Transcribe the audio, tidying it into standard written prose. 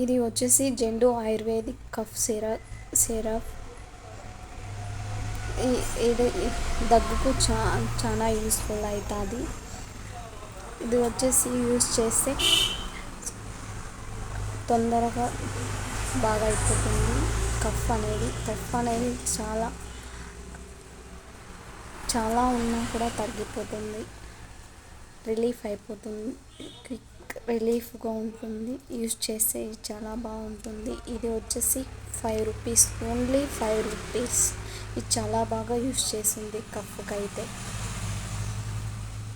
ఇది వచ్చేసి Zandu ayurvedic cough syrup. ఇది దగ్గుకు చాలా యూస్ఫుల్ అవుతుంది. ఇది వచ్చేసి యూస్ చేస్తే తొందరగా బాగా అయిపోతుంది. కఫ్ అనేది చాలా ఉన్నా కూడా తగ్గిపోతుంది, రిలీఫ్ అయిపోతుంది, రిలీఫ్గా ఉంటుంది. యూస్ చేస్తే ఇది చాలా బాగుంటుంది. ఇది వచ్చేసి 5 రూపీస్, ఓన్లీ 5 రూపీస్. ఇది చాలా బాగా యూస్ చేసింది కఫ్కి అయితే.